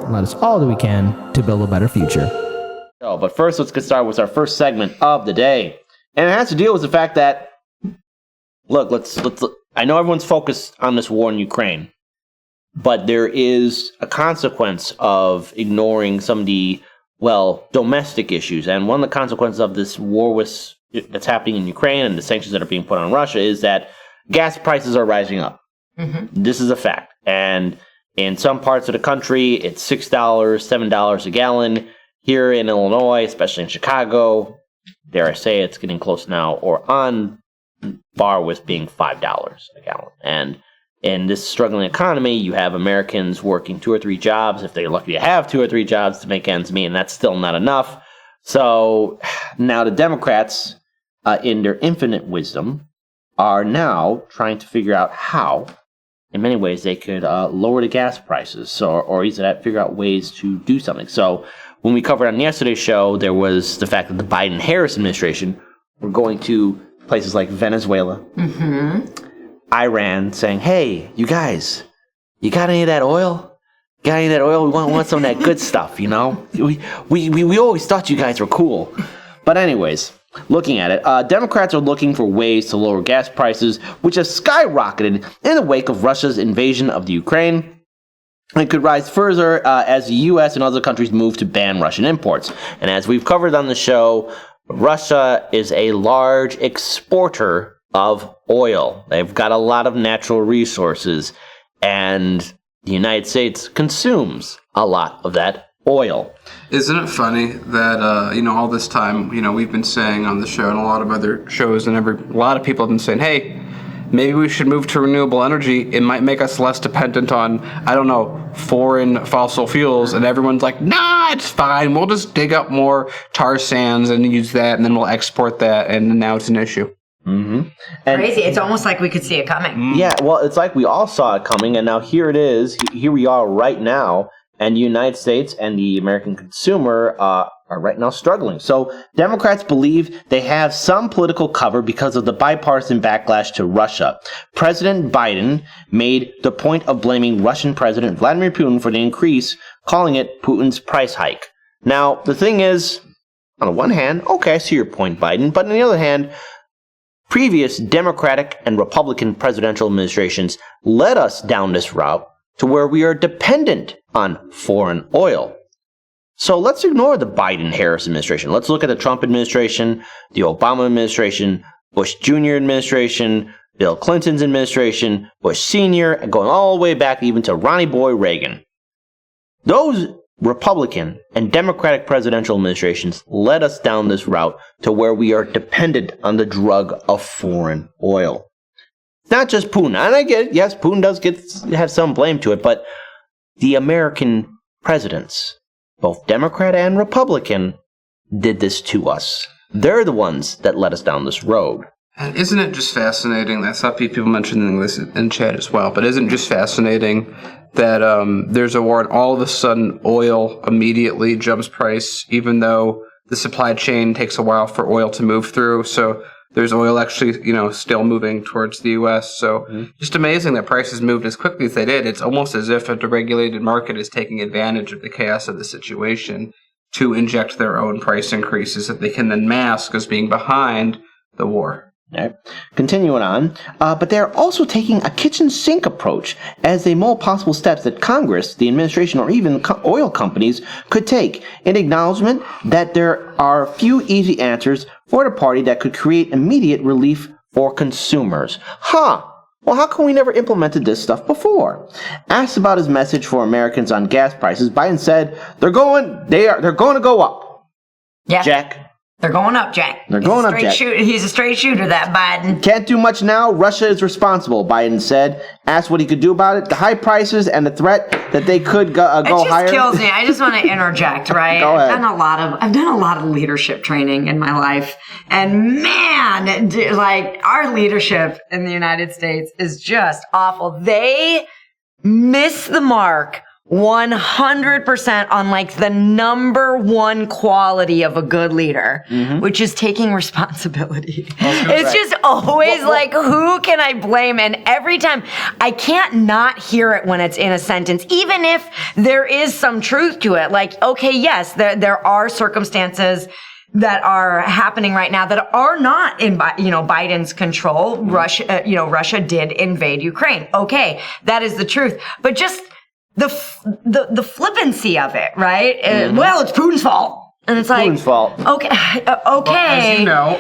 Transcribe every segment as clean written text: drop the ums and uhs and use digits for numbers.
and let us all do we can to build a better future. But first, let's get started with our first segment of the day. And it has to deal with the fact that, look, I know everyone's focused on this war in Ukraine, but there is a consequence of ignoring some of the, domestic issues. And one of the consequences of this war that's happening in Ukraine and the sanctions that are being put on Russia is that gas prices are rising up. Mm-hmm. This is a fact. And in some parts of the country, it's $6, $7 a gallon. Here in Illinois, especially in Chicago, dare I say it's getting close now, or on par with being $5 a gallon. And in this struggling economy, you have Americans working 2 or 3 jobs, if they're lucky to have 2 or 3 jobs to make ends meet, and that's still not enough. So now the Democrats, in their infinite wisdom, are now trying to figure out how, in many ways, they could lower the gas prices, or either figure out ways to do something. So when we covered on yesterday's show, there was the fact that the Biden-Harris administration were going to places like Venezuela, Iran, saying, hey, you guys, you got any of that oil? Got any of that oil? We want some of that good stuff, you know? We always thought you guys were cool. But anyways, looking at it, Democrats are looking for ways to lower gas prices, which have skyrocketed in the wake of Russia's invasion of the Ukraine. It could rise further as the U.S. and other countries move to ban Russian imports. And as we've covered on the show, Russia is a large exporter of oil. They've got a lot of natural resources, and the United States consumes a lot of that oil. Isn't it funny that, all this time, we've been saying on the show and a lot of other shows and a lot of people have been saying, hey, maybe we should move to renewable energy. It might make us less dependent on, foreign fossil fuels. And everyone's like, nah, it's fine. We'll just dig up more tar sands and use that, and then we'll export that. And now it's an issue. Mm-hmm. Crazy. It's almost like we could see it coming. Yeah, well, it's like we all saw it coming, and now here it is. Here we are right now, and the United States and the American consumer are right now struggling. So Democrats believe they have some political cover because of the bipartisan backlash to Russia. President Biden made the point of blaming Russian President Vladimir Putin for the increase, calling it Putin's price hike. Now, the thing is, on the one hand, okay, I see your point, Biden, but on the other hand, previous Democratic and Republican presidential administrations led us down this route to where we are dependent on foreign oil. So let's ignore the Biden-Harris administration. Let's look at the Trump administration, the Obama administration, Bush Jr. administration, Bill Clinton's administration, Bush Sr., and going all the way back even to Ronnie Boy Reagan. Those Republican and Democratic presidential administrations led us down this route to where we are dependent on the drug of foreign oil. It's not just Putin. And I get it. Yes, Putin does have some blame to it, but the American presidents, both Democrat and Republican, did this to us. They're the ones that led us down this road. And isn't it just fascinating? I saw people mentioning this in chat as well, but isn't it just fascinating that there's a war and all of a sudden oil immediately jumps price, even though the supply chain takes a while for oil to move through. So there's oil actually, still moving towards the U.S. So just amazing that prices moved as quickly as they did. It's almost as if a deregulated market is taking advantage of the chaos of the situation to inject their own price increases that they can then mask as being behind the war. Right. Continuing on, but they're also taking a kitchen sink approach as they mull possible steps that Congress, the administration, or even oil companies could take in acknowledgement that there are few easy answers for the party that could create immediate relief for consumers. Well, how come we never implemented this stuff before? Asked about his message for Americans on gas prices, Biden said they're going to go up. Yeah. Jack. They're going up, Jack. They're going up, Jack. He's a straight shooter, that Biden. Can't do much now. Russia is responsible, Biden said. Asked what he could do about it. The high prices and the threat that they could go higher. It just kills me. I just want to interject, right? Go ahead. I've done a lot of leadership training in my life. And man, our leadership in the United States is just awful. They miss the mark 100% on like the number one quality of a good leader, which is taking responsibility. It's just always like, who can I blame? And every time I can't not hear it when it's in a sentence, even if there is some truth to it. Like, okay, yes, there are circumstances that are happening right now that are not in, Biden's control. Russia did invade Ukraine. Okay, that is the truth. But just the flippancy of it, right? Well, it's Putin's fault. And it's like, Putin's fault. Okay. Well, as you know,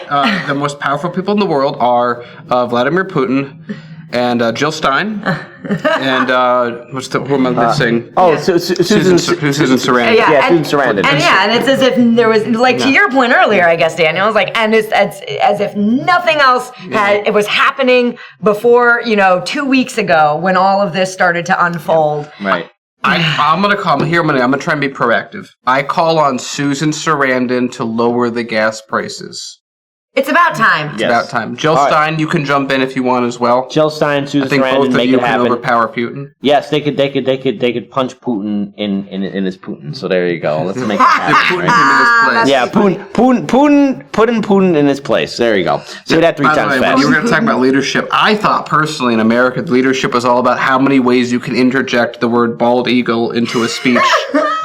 the most powerful people in the world are Vladimir Putin and Jill Stein and who am I missing? Susan Sarandon. Yeah, Susan Sarandon. And it's as if there was, like, to your point earlier, I guess, Daniel, was like, and it's as if nothing else it was happening before, 2 weeks ago when all of this started to unfold. Right. I'm gonna try and be proactive. I call on Susan Sarandon to lower the gas prices. It's about time. It's about time. Jill Stein, you can jump in if you want as well. Jill Stein, Susan I think Sarandon, both of make you it can happen. overpower Putin. Yes, they could punch Putin in his Putin. So there you go. Let's make it happen. Putin him in his place. Yeah, putting Putin in his place. There you go. Say that 3 By the times way, fast. when you were going to talk about leadership, I thought personally in America, leadership was all about how many ways you can interject the word bald eagle into a speech.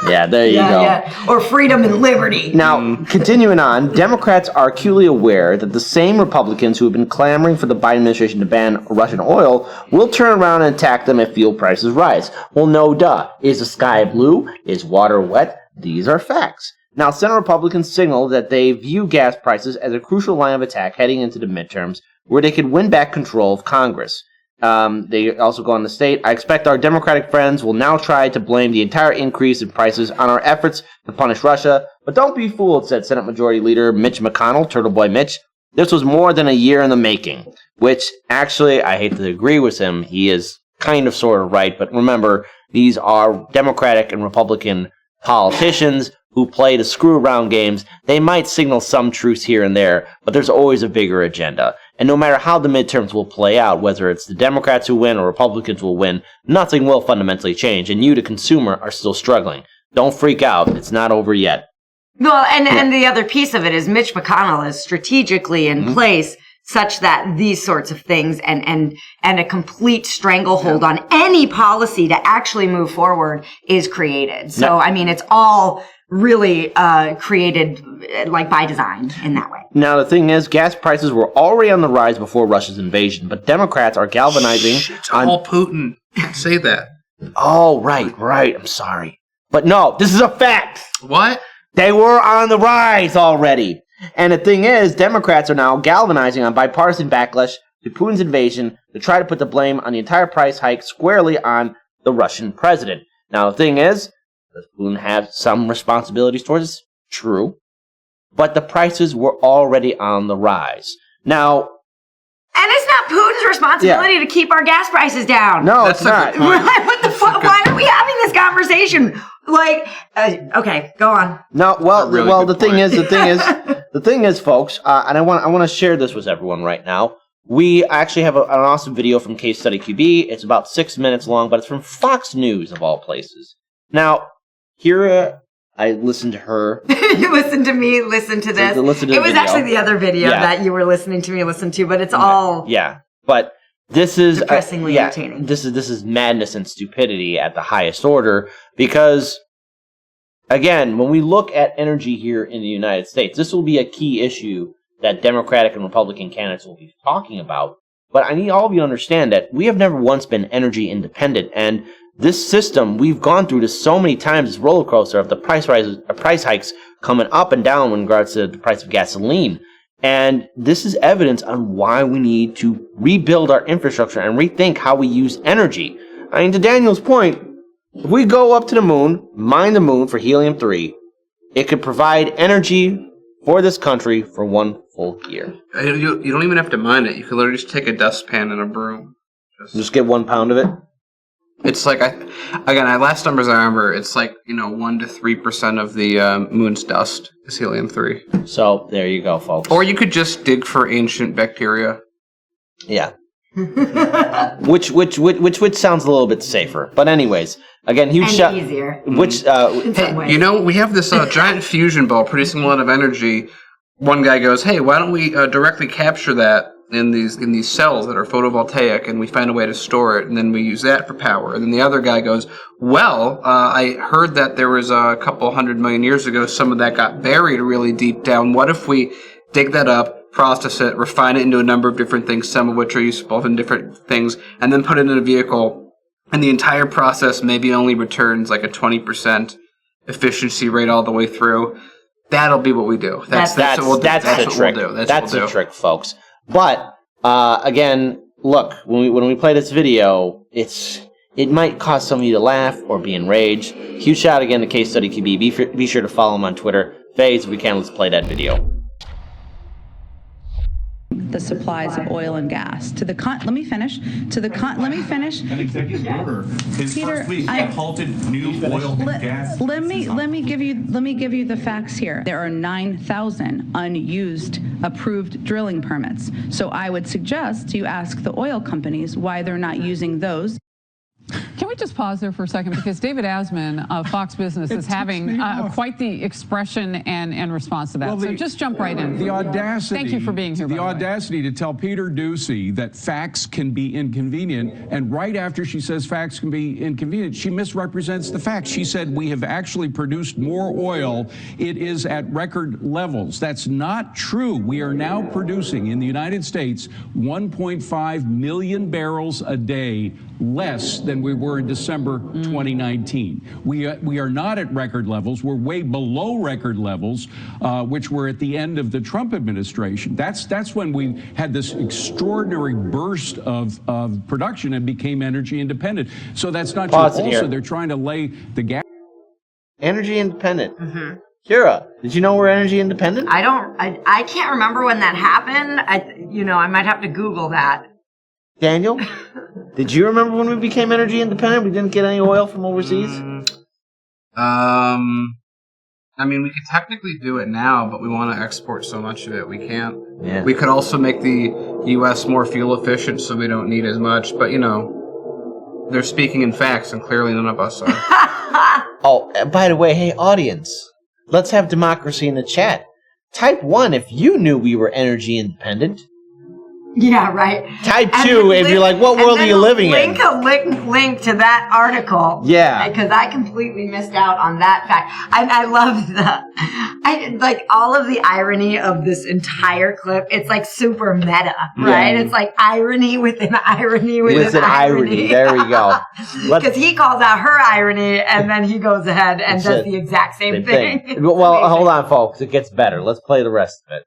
Yeah, there you go. Yeah. Or freedom and liberty. Now, continuing on, Democrats are acutely aware that the same Republicans who have been clamoring for the Biden administration to ban Russian oil will turn around and attack them if fuel prices rise. Well, no duh. Is the sky blue? Is water wet? These are facts. Now, Senate Republicans signaled that they view gas prices as a crucial line of attack heading into the midterms, where they could win back control of Congress. They also go on to state, I expect our Democratic friends will now try to blame the entire increase in prices on our efforts to punish Russia. But don't be fooled, said Senate Majority Leader Mitch McConnell, Turtle Boy Mitch. This was more than a year in the making, which actually, I hate to agree with him. He is kind of sort of right. But remember, these are Democratic and Republican politicians who play the screw around games. They might signal some truths here and there, but there's always a bigger agenda. And no matter how the midterms will play out, whether it's the Democrats who win or Republicans will win, nothing will fundamentally change. And you, the consumer, are still struggling. Don't freak out. It's not over yet. Well, and the other piece of it is Mitch McConnell is strategically in place such that these sorts of things and a complete stranglehold on any policy to actually move forward is created. So, I mean, it's all really created like by design in that way. Now, the thing is, gas prices were already on the rise before Russia's invasion, but Democrats are galvanizing It's all Putin. Can't say that. Oh, right. I'm sorry. But no, this is a fact. What? They were on the rise already. And the thing is, Democrats are now galvanizing on bipartisan backlash to Putin's invasion to try to put the blame on the entire price hike squarely on the Russian president. Now, the thing is, does Putin have some responsibilities towards this? True. But the prices were already on the rise. Now... And it's not Putin's responsibility to keep our gas prices down. No, That's it's not. What the fuck? Why are we having this conversation? Like, okay, go on. No, Really the thing is, folks, and I want to share this with everyone right now. We actually have an awesome video from Case Study QB. It's about 6 minutes long, but it's from Fox News of all places. Now, here I listened to her. You listened to me, listen to this. Listen to it the was video. actually the other video that you were listening to me listen to, but it's all Yeah, but this is depressingly entertaining. This is madness and stupidity at the highest order because, again, when we look at energy here in the United States, this will be a key issue that Democratic and Republican candidates will be talking about. But I need all of you to understand that we have never once been energy independent, and this system, we've gone through this so many times, this roller coaster of the price hikes coming up and down in regards to the price of gasoline. And this is evidence on why we need to rebuild our infrastructure and rethink how we use energy. I mean, to Daniel's point, if we go up to the moon, mine the moon for helium-3, it could provide energy for this country for 1 full year. You don't even have to mine it. You could literally just take a dustpan and a broom. Just get 1 pound of it. It's like, last numbers I remember, it's like, 1 to 3% of the moon's dust is helium-3. So, there you go, folks. Or you could just dig for ancient bacteria. Yeah. which sounds a little bit safer. But anyways, again, huge And shout. easier. Which In some ways. You know, we have this giant fusion ball producing a lot of energy. One guy goes, "Hey, why don't we directly capture that in these cells that are photovoltaic, and we find a way to store it, and then we use that for power." And then the other guy goes, "Well, I heard that there was a couple 100 million years ago, some of that got buried really deep down. What if we dig that up, process it, refine it into a number of different things, some of which are useful in different things, and then put it in a vehicle, and the entire process maybe only returns like a 20% efficiency rate all the way through." That'll be what we do. That's what we'll do. That's the trick. We'll do. That's the trick, folks. But again, look, when we play this video, it might cause some of you to laugh or be enraged. Huge shout out again to Case Study QB. Be sure to follow him on Twitter. Faze, if we can, let's play that video. The supplies of oil and gas to the let me finish. Let me finish. An executive order is Peter, first week that halted new oil and gas. Let me give you the facts here. There are 9,000 unused approved drilling permits. So I would suggest you ask the oil companies why they're not using those. Can we just pause there for a second? Because David Asman of Fox Business is having quite the expression and response to that. So just jump right in. The audacity. Thank you for being here. The audacity to tell Peter Doocy that facts can be inconvenient, and right after she says facts can be inconvenient, she misrepresents the facts. She said we have actually produced more oil. It is at record levels. That's not true. We are now producing in the United States 1.5 million barrels a day less than we were in December 2019. We are not at record levels. We're way below record levels, which were at the end of the Trump administration. That's when we had this extraordinary burst of production and became energy independent. So that's not true. Also, they're trying to lay the gas. Energy independent. Mm-hmm. Kira, did you know we're energy independent? I can't remember when that happened. I might have to Google that. Daniel, did you remember when we became energy independent? We didn't get any oil from overseas? I mean, we could technically do it now, but we want to export so much of it, we can't. Yeah. We could also make the U.S. more fuel efficient so we don't need as much, but, they're speaking in facts, and clearly none of us are. Oh, and by the way, hey, audience, let's have democracy in the chat. Type 1 if you knew we were energy independent. Yeah, right. Type 2 if you're like, what world are you living in? Link to that article. Yeah. Because I completely missed out on that fact. I love all of the irony of this entire clip. It's like super meta, right? It's like irony within irony within irony. There we go. Because he calls out her irony and then he goes ahead and does the exact same thing. Well, hold on, folks. It gets better. Let's play the rest of it.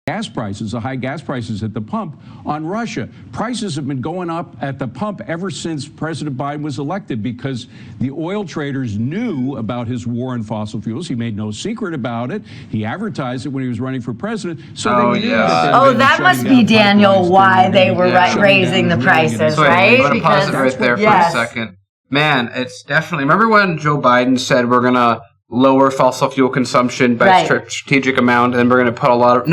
Gas prices, the high gas prices at the pump on Russia. Prices have been going up at the pump ever since President Biden was elected because the oil traders knew about his war on fossil fuels. He made no secret about it. He advertised it when he was running for president. So they knew that must be, Daniel, why they were raising the prices, right? I'm going to pause it right there for a second. Man, it's definitely... Remember when Joe Biden said we're going to lower fossil fuel consumption by strategic amount, and we're going to put a lot of...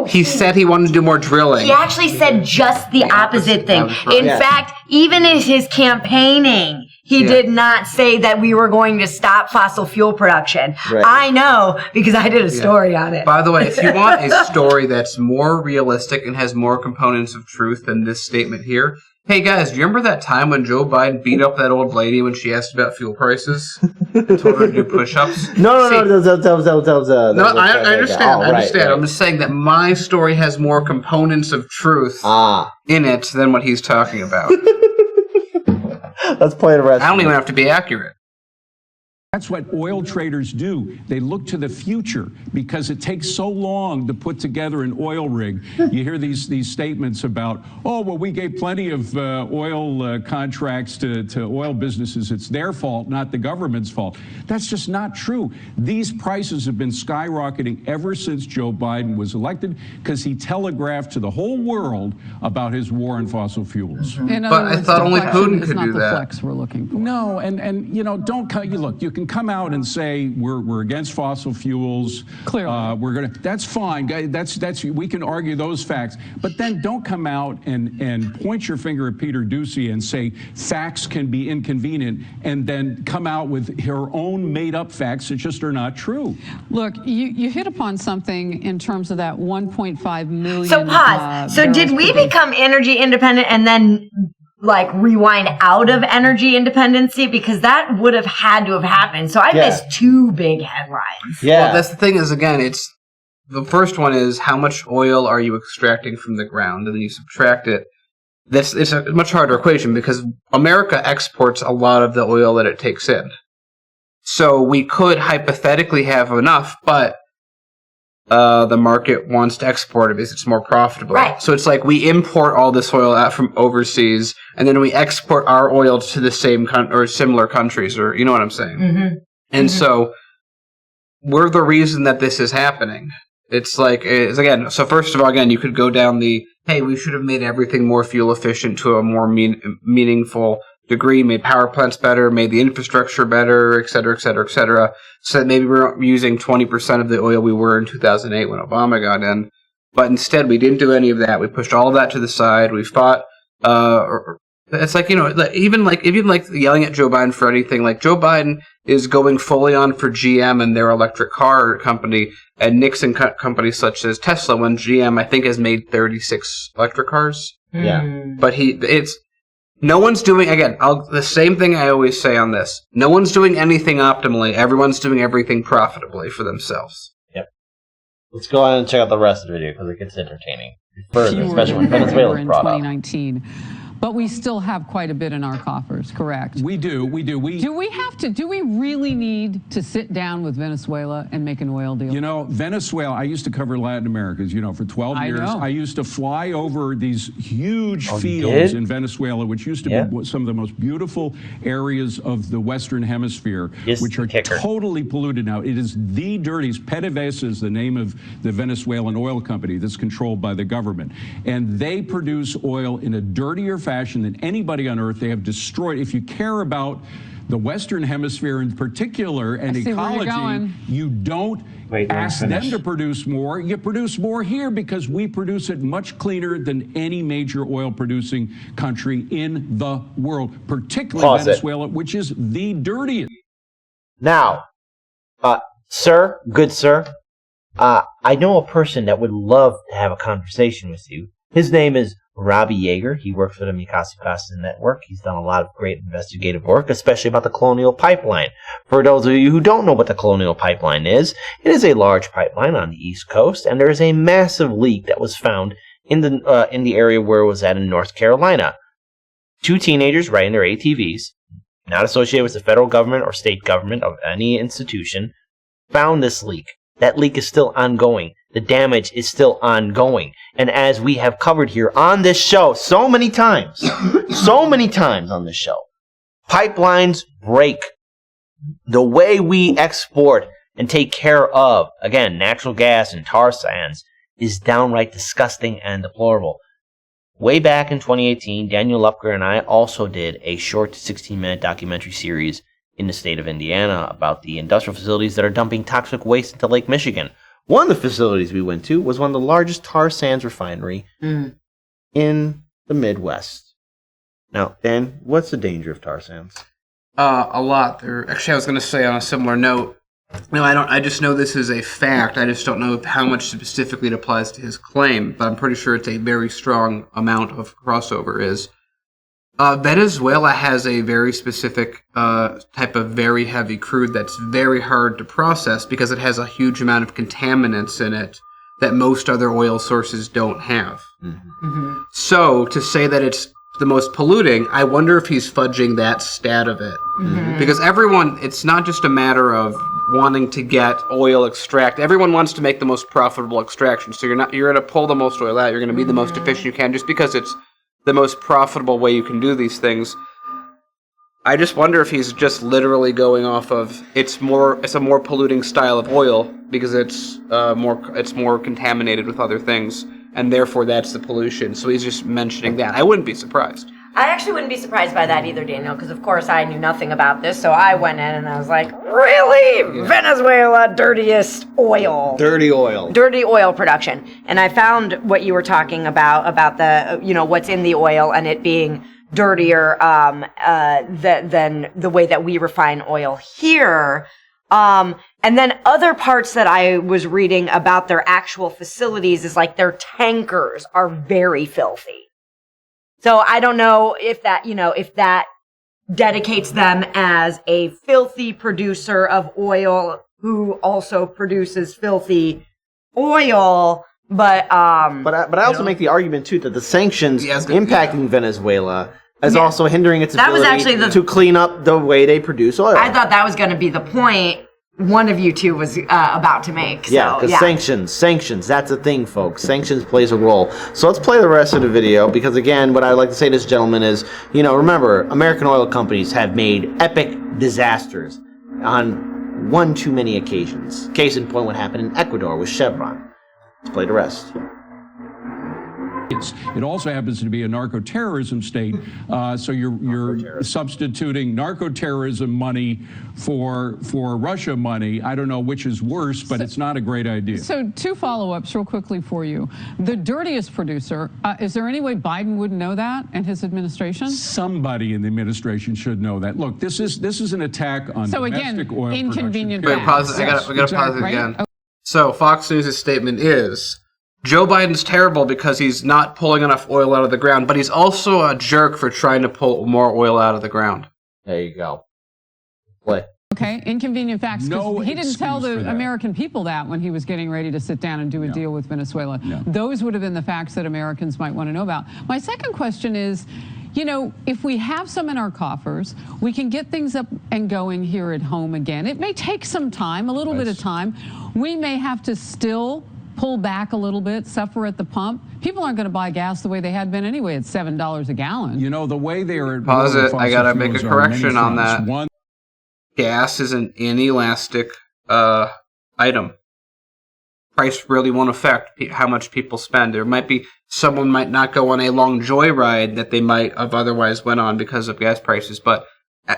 He said he wanted to do more drilling. He actually said just the opposite thing. In fact, even in his campaigning, he did not say that we were going to stop fossil fuel production. Right. I know, because I did a story on it. By the way, if you want a story that's more realistic and has more components of truth than this statement here, hey guys, do you remember that time when Joe Biden beat up that old lady when she asked about fuel prices and told her to do push-ups? No, I understand. I understand. I'm just saying that my story has more components of truth in it than what he's talking about. Let's play the rest. I don't even have to be accurate. That's what oil traders do. They look to the future because it takes so long to put together an oil rig. You hear these statements about, we gave plenty of oil contracts to oil businesses. It's their fault, not the government's fault. That's just not true. These prices have been skyrocketing ever since Joe Biden was elected because he telegraphed to the whole world about his war on fossil fuels. But I thought only Putin could do that. Flex we're looking for. No, and don't cut. Look, you can can come out and say we're against fossil fuels. Clearly. That's fine. That's we can argue those facts, but then don't come out and point your finger at Peter Doocy and say facts can be inconvenient, and then come out with her own made-up facts that just are not true. Look, you hit upon something in terms of that 1.5 million. So pause. So did we become energy independent and then like rewind out of energy independency? Because that would have had to have happened. So I missed two big headlines. Yeah. Well, that's the thing is, again, it's the first one is how much oil are you extracting from the ground, and then you subtract it. It's a much harder equation because America exports a lot of the oil that it takes in. So we could hypothetically have enough, but the market wants to export it because it's more profitable. Right. So it's like we import all this oil out from overseas, and then we export our oil to the same or similar countries, or you know what I'm saying? Mm-hmm. And so we're the reason that this is happening. It's like, again, so first of all, again, you could go down hey, we should have made everything more fuel efficient to a more meaningful degree, made power plants better, made the infrastructure better, et cetera, et cetera, et cetera, so that maybe we're using 20% of the oil we were in 2008 when Obama got in. But instead, we didn't do any of that. We pushed all of that to the side. We fought, it's like, even yelling at Joe Biden for anything, like Joe Biden is going fully on for GM and their electric car company, and Nixon companies such as Tesla, when GM, I think, has made 36 electric cars. Yeah. But no one's doing, again, the same thing I always say on this. No one's doing anything optimally. Everyone's doing everything profitably for themselves. Yep. Let's go on and check out the rest of the video because it gets entertaining. Further, especially when Venezuela's in brought up. 2019. But we still have quite a bit in our coffers, correct? We do. Do we really need to sit down with Venezuela and make an oil deal? You know, Venezuela, I used to cover Latin America, for 12 years. I used to fly over these huge fields in Venezuela, which used to be some of the most beautiful areas of the Western Hemisphere, which are totally polluted now. It is the dirtiest. PDVSA is the name of the Venezuelan oil company that's controlled by the government. And they produce oil in a dirtier fashion than anybody on earth. They have destroyed. If you care about the Western Hemisphere in particular and ecology, you don't ask them to produce more. You produce more here because we produce it much cleaner than any major oil producing country in the world, particularly Venezuela, which is the dirtiest. Now, sir, good sir, I know a person that would love to have a conversation with you. His name is Robbie Yeager. He works for the Mukasey Costa Network. He's done a lot of great investigative work, especially about the Colonial Pipeline. For those of you who don't know what the Colonial Pipeline is, it is a large pipeline on the East Coast, and there is a massive leak that was found in the area where it was at in North Carolina. Two teenagers riding their ATVs, not associated with the federal government or state government of any institution, found this leak. That leak is still ongoing. The damage is still ongoing. And as we have covered here on this show so many times on this show, pipelines break. The way we export and take care of, again, natural gas and tar sands is downright disgusting and deplorable. Way back in 2018, Daniel Lupker and I also did a short 16-minute documentary series in the state of Indiana about the industrial facilities that are dumping toxic waste into Lake Michigan. One of the facilities we went to was one of the largest tar sands refinery in the Midwest. Now, Dan, what's the danger of tar sands? A lot. Actually, I was going to say on a similar note. No, I just know this is a fact. I just don't know how much specifically it applies to his claim, but I'm pretty sure it's a very strong amount of crossover. Venezuela has a very specific type of very heavy crude that's very hard to process because it has a huge amount of contaminants in it that most other oil sources don't have. Mm-hmm. So to say that it's the most polluting, I wonder if he's fudging that stat of it. Mm-hmm. Because it's not just a matter of wanting to get oil extract. Everyone wants to make the most profitable extraction. So you're going to pull the most oil out. You're going to be the most efficient you can just because it's the most profitable way you can do these things. I just wonder if he's just literally going off of it's a more polluting style of oil because it's more contaminated with other things, and therefore that's the pollution. So he's just mentioning that. I wouldn't be surprised. I actually wouldn't be surprised by that either, Daniel, because of course I knew nothing about this, so I went in and I was like, really? Yeah. Venezuela, dirtiest oil. Dirty oil. Dirty oil production. And I found what you were talking about the, what's in the oil and it being dirtier than the way that we refine oil here. And then other parts that I was reading about their actual facilities is like their tankers are very filthy. So I don't know if that dedicates them as a filthy producer of oil who also produces filthy oil, but I also make the argument too that the sanctions impacting Venezuela is also hindering its ability to clean up the way they produce oil. I thought that was going to be the point one of you two was about to make. Yeah, because sanctions, that's a thing, folks. Sanctions plays a role. So let's play the rest of the video, because again, what I'd like to say to this gentleman is, remember, American oil companies have made epic disasters on one too many occasions. Case in point, what happened in Ecuador with Chevron. Let's play the rest. It also happens to be a narco-terrorism state, so you're substituting narco-terrorism money for Russia money. I don't know which is worse, but it's not a great idea. So 2 follow-ups real quickly for you. The dirtiest producer, is there any way Biden wouldn't know that and his administration? Somebody in the administration should know that. Look, this is an attack on domestic oil inconvenient production. Wait, pause it. I gotta pause it again. Okay. So Fox News' statement is, Joe Biden's terrible because he's not pulling enough oil out of the ground, but he's also a jerk for trying to pull more oil out of the ground. There you go. Play. Okay, inconvenient facts. No, he didn't tell the American people that when he was getting ready to sit down and do a deal with Venezuela. No. Those would have been the facts that Americans might want to know about. My second question is, if we have some in our coffers, we can get things up and going here at home again. It may take some time, a little bit of time. We may have to still pull back a little bit, suffer at the pump. People aren't going to buy gas the way they had been anyway at $7 a gallon. The way they are... Pause it. I got to make a correction on that. One, gas is an inelastic item. Price really won't affect how much people spend. Someone might not go on a long joyride that they might have otherwise went on because of gas prices, but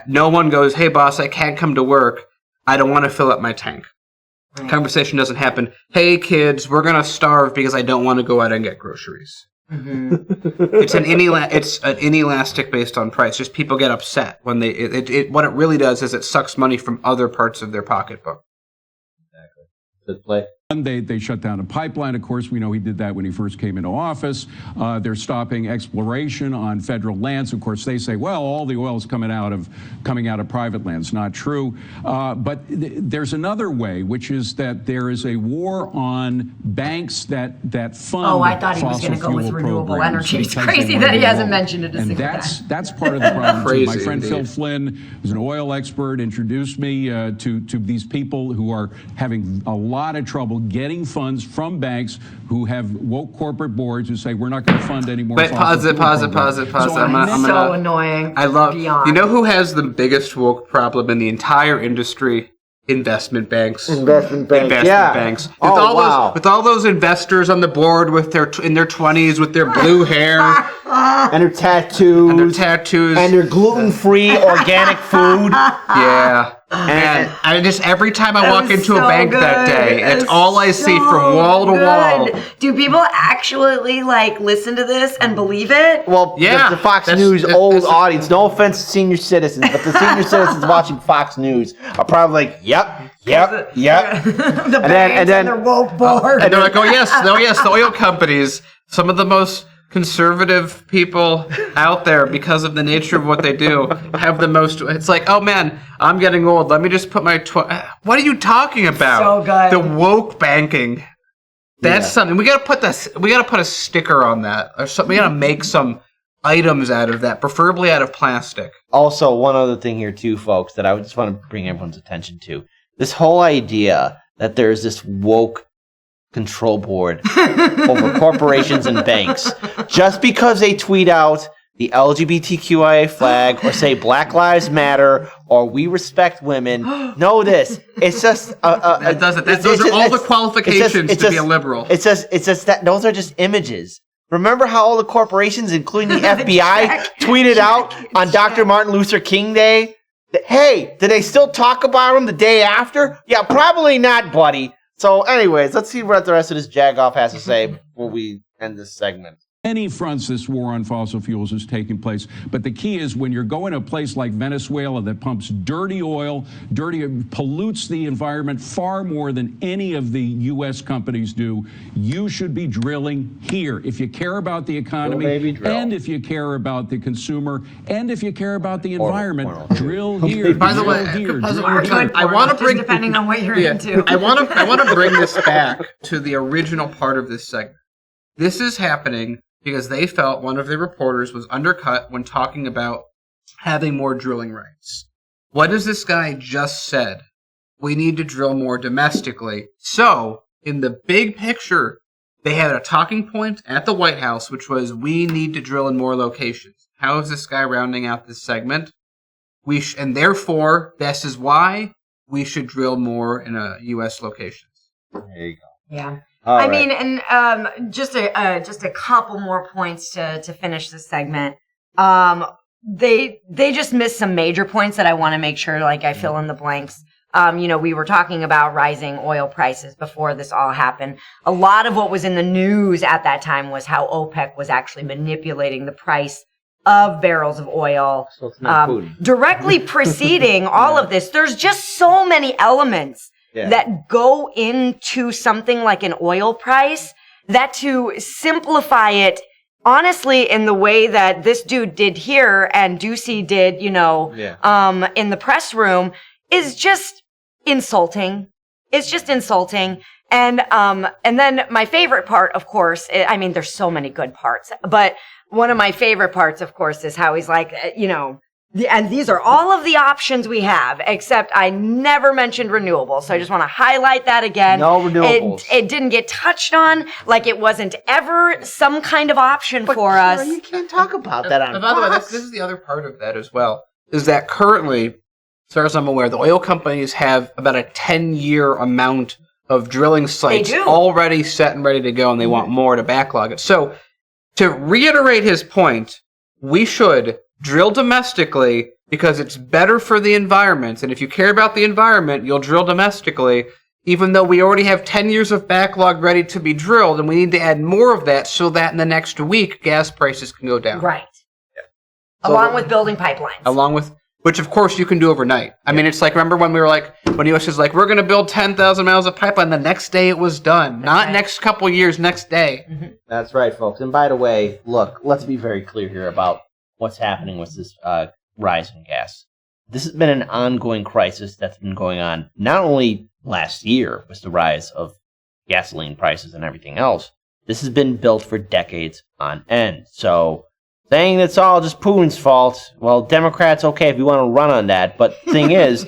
no one goes, hey boss, I can't come to work. I don't want to fill up my tank. Conversation doesn't happen. Hey kids, we're gonna starve because I don't want to go out and get groceries. Mm-hmm. It's an inelastic based on price. Just people get upset when what it really does is it sucks money from other parts of their pocketbook. Exactly. Good play. They shut down a pipeline. Of course, we know he did that when he first came into office. They're stopping exploration on federal lands. Of course, they say, well, all the oil is coming out of private lands. Not true. But there's another way, which is that there is a war on banks that fund. Oh, I thought he was going to go with renewable energy. It's crazy that he hasn't mentioned it a single time. That's part of the problem. Crazy, my friend Phil Flynn, who's an oil expert, introduced me to these people who are having a lot of trouble getting funds from banks who have woke corporate boards who say we're not going to fund any more. Wait, pause it. So annoying. I love. Beyond. You know who has the biggest woke problem in the entire industry? Investment banks. Investment banks. With all those investors on the board in their 20s with their blue hair and their tattoos and their gluten-free organic food. Yeah. And every time I walk into a bank that day, it's all I see from wall to wall. Do people actually listen to this and believe it? Well, yeah, the Fox News audience. No offense to senior citizens, but the senior citizens watching Fox News are probably like, yep. The banks and their woke board. And they're like, oh yes, the oil companies, some of the most conservative people out there, because of the nature of what they do, have the most. It's like, oh man, I'm getting old. Let me just put my. What are you talking about? So good. The woke banking. That's something we got to put this. We got to put a sticker on that, or something. We got to make some items out of that, preferably out of plastic. Also, one other thing here too, folks, that I just want to bring everyone's attention to: this whole idea that there's this woke control board over corporations and banks. Just because they tweet out the LGBTQIA flag or say Black Lives Matter or we respect women, know this. It's just those are all the qualifications to be a liberal. It's just that those are just images. Remember how all the corporations, including the FBI, tweeted out on Dr. Martin Luther King Day that, hey, did they still talk about him the day after? Yeah, probably not, buddy. So anyways, let's see what the rest of this jagoff has to say before we end this segment. Many fronts this war on fossil fuels is taking place. But the key is when you're going to a place like Venezuela that pumps dirty oil, pollutes the environment far more than any of the U.S. companies do, you should be drilling here. If you care about the economy and if you care about the consumer and if you care about the environment, drill here. By the way, I want to bring depending on what you're into. I want to bring this back to the original part of this segment. This is happening because they felt one of the reporters was undercut when talking about having more drilling rights. What has this guy just said? We need to drill more domestically. So, in the big picture, they had a talking point at the White House, which was, we need to drill in more locations. How is this guy rounding out this segment? And therefore, this is why we should drill more in U.S. locations. There you go. Yeah. All mean, and just a couple more points to finish this segment. They just missed some major points that I want to make sure, I fill in the blanks. We were talking about rising oil prices before this all happened. A lot of what was in the news at that time was how OPEC was actually manipulating the price of barrels of oil. So it's not food. Directly preceding all of this. There's just so many elements that go into something like an oil price, that to simplify it, honestly, in the way that this dude did here and Ducey did, in the press room, is just insulting. It's just insulting. And then my favorite part, of course, there's so many good parts, but one of my favorite parts, of course, is how he's like, and these are all of the options we have, except I never mentioned renewables. So I just want to highlight that again. No renewables. It didn't get touched on, like it wasn't ever some kind of option for us. You can't talk about that on By the way, this is the other part of that as well, is that currently, as far as I'm aware, the oil companies have about a 10-year amount of drilling sites already set and ready to go, and they want more to backlog it. So, to reiterate his point, we should drill domestically because it's better for the environment. And if you care about the environment, you'll drill domestically, even though we already have 10 years of backlog ready to be drilled, and we need to add more of that so that in the next week, gas prices can go down. Right. Yeah. Along with building pipelines. Which, of course, you can do overnight. I mean, it's like, remember when we were when U.S. was like, we're going to build 10,000 miles of pipeline, the next day it was done. Not next couple years, next day. Mm-hmm. That's right, folks. And by the way, look, let's be very clear here about what's happening with this rise in gas. This has been an ongoing crisis that's been going on not only last year with the rise of gasoline prices and everything else. This has been built for decades on end. So saying it's all just Putin's fault, well, Democrats, okay, if you want to run on that. But the thing is,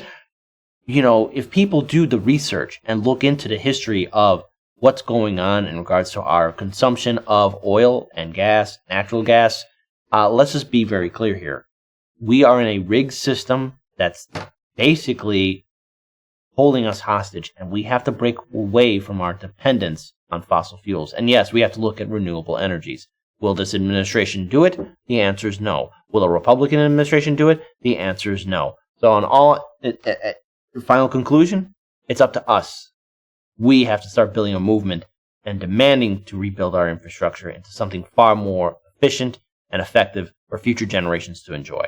if people do the research and look into the history of what's going on in regards to our consumption of oil and gas, natural gas, let's just be very clear here. We are in a rigged system that's basically holding us hostage, and we have to break away from our dependence on fossil fuels. And yes, we have to look at renewable energies. Will this administration do it? The answer is no. Will a Republican administration do it? The answer is no. So on final conclusion, it's up to us. We have to start building a movement and demanding to rebuild our infrastructure into something far more efficient and effective for future generations to enjoy.